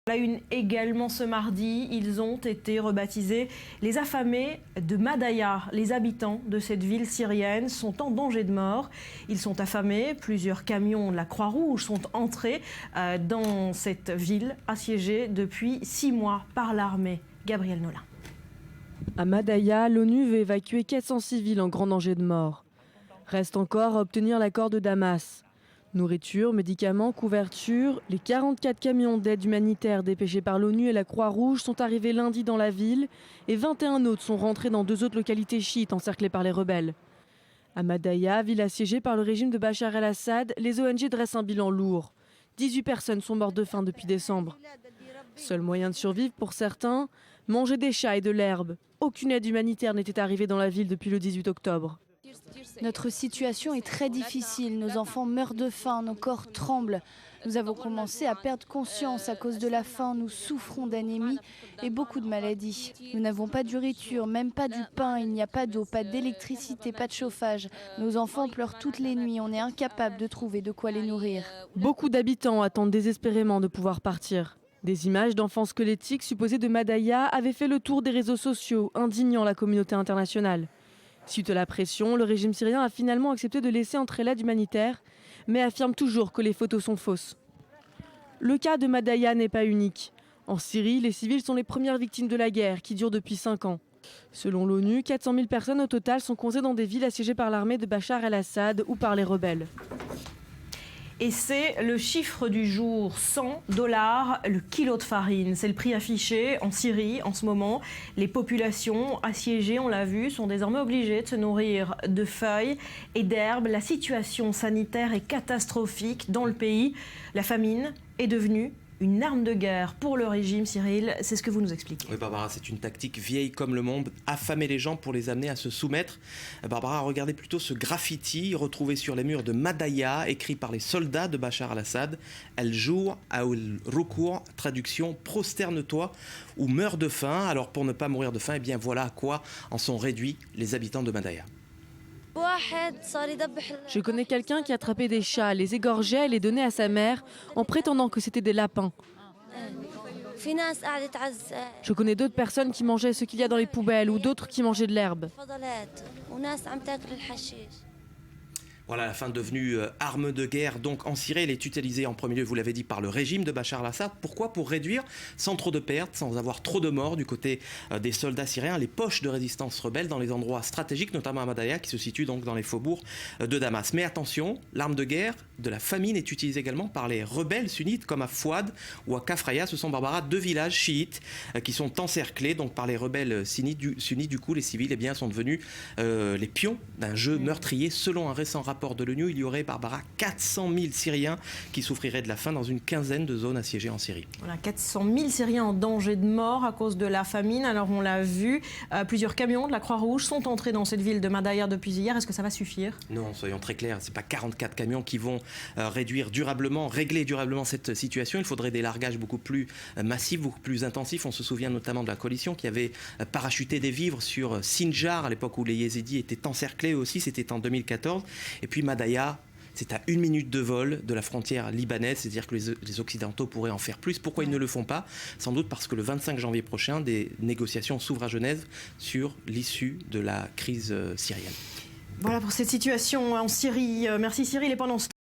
La une également ce mardi, ils ont été rebaptisés les affamés de Madaya. Les habitants de cette ville syrienne sont en danger de mort. Ils sont affamés. Plusieurs camions de la Croix-Rouge sont entrés dans cette ville assiégée depuis 6 mois par l'armée. Gabriel Nolin. À Madaya, l'ONU veut évacuer 400 civils en grand danger de mort. Reste encore à obtenir l'accord de Damas. Nourriture, médicaments, couverture, les 44 camions d'aide humanitaire dépêchés par l'ONU et la Croix-Rouge sont arrivés lundi dans la ville et 21 autres sont rentrés dans 2 autres localités chiites encerclées par les rebelles. À Madaya, ville assiégée par le régime de Bachar el-Assad, les ONG dressent un bilan lourd. 18 personnes sont mortes de faim depuis décembre. Seul moyen de survivre pour certains, manger des chats et de l'herbe. Aucune aide humanitaire n'était arrivée dans la ville depuis le 18 octobre. Notre situation est très difficile, nos enfants meurent de faim, nos corps tremblent. Nous avons commencé à perdre conscience à cause de la faim, nous souffrons d'anémie et beaucoup de maladies. Nous n'avons pas de nourriture, même pas du pain, il n'y a pas d'eau, pas d'électricité, pas de chauffage. Nos enfants pleurent toutes les nuits, on est incapable de trouver de quoi les nourrir. Beaucoup d'habitants attendent désespérément de pouvoir partir. Des images d'enfants squelettiques supposés de Madaya avaient fait le tour des réseaux sociaux, indignant la communauté internationale. Suite à la pression, le régime syrien a finalement accepté de laisser entrer l'aide humanitaire, mais affirme toujours que les photos sont fausses. Le cas de Madaya n'est pas unique. En Syrie, les civils sont les premières victimes de la guerre, qui dure depuis 5 ans. Selon l'ONU, 400 000 personnes au total sont coincées dans des villes assiégées par l'armée de Bachar el-Assad ou par les rebelles. Et c'est le chiffre du jour, $100 le kilo de farine. C'est le prix affiché en Syrie en ce moment. Les populations assiégées, on l'a vu, sont désormais obligées de se nourrir de feuilles et d'herbes. La situation sanitaire est catastrophique dans le pays. La famine est devenue une arme de guerre pour le régime, Cyril. C'est ce que vous nous expliquez. Oui, Barbara, c'est une tactique vieille comme le monde, affamer les gens pour les amener à se soumettre. Barbara, regardez plutôt ce graffiti retrouvé sur les murs de Madaya, écrit par les soldats de Bachar el-Assad. El jour al rukour, traduction prosterne-toi ou meurs de faim. Alors pour ne pas mourir de faim, eh bien voilà à quoi en sont réduits les habitants de Madaya. Je connais quelqu'un qui attrapait des chats, les égorgeait et les donnait à sa mère en prétendant que c'était des lapins. Je connais d'autres personnes qui mangeaient ce qu'il y a dans les poubelles ou d'autres qui mangeaient de l'herbe. Voilà, la faim devenue arme de guerre donc en Syrie, elle est utilisée en premier lieu, vous l'avez dit, par le régime de Bachar el-Assad. Pourquoi? Pour réduire, sans trop de pertes, sans avoir trop de morts du côté des soldats syriens, les poches de résistance rebelles dans les endroits stratégiques, notamment à Madaya, qui se situe donc dans les faubourgs de Damas. Mais attention, l'arme de guerre de la famine est utilisée également par les rebelles sunnites, comme à Fouad ou à Kafraya. Ce sont, Barbara, 2 villages chiites qui sont encerclés donc par les rebelles sunnites. Du coup, les civils eh bien, sont devenus les pions d'un jeu meurtrier. Selon un récent rapport de l'ONU, il y aurait, Barbara, 400 000 Syriens qui souffriraient de la faim dans une quinzaine de zones assiégées en Syrie. Voilà, 400 000 Syriens en danger de mort à cause de la famine. Alors on l'a vu, plusieurs camions de la Croix-Rouge sont entrés dans cette ville de Madaya depuis hier. Est-ce que ça va suffire? Non, soyons très clairs, ce n'est pas 44 camions qui vont régler durablement cette situation. Il faudrait des largages beaucoup plus massifs, beaucoup plus intensifs. On se souvient notamment de la coalition qui avait parachuté des vivres sur Sinjar à l'époque où les Yézidis étaient encerclés aussi, c'était en 2014. Et puis Madaya, c'est à 1 minute de vol de la frontière libanaise, c'est-à-dire que les Occidentaux pourraient en faire plus. Pourquoi ils ne le font pas? Sans doute parce que le 25 janvier prochain, des négociations s'ouvrent à Genève sur l'issue de la crise syrienne. Voilà pour cette situation en Syrie. Merci Cyril. Et pendant ce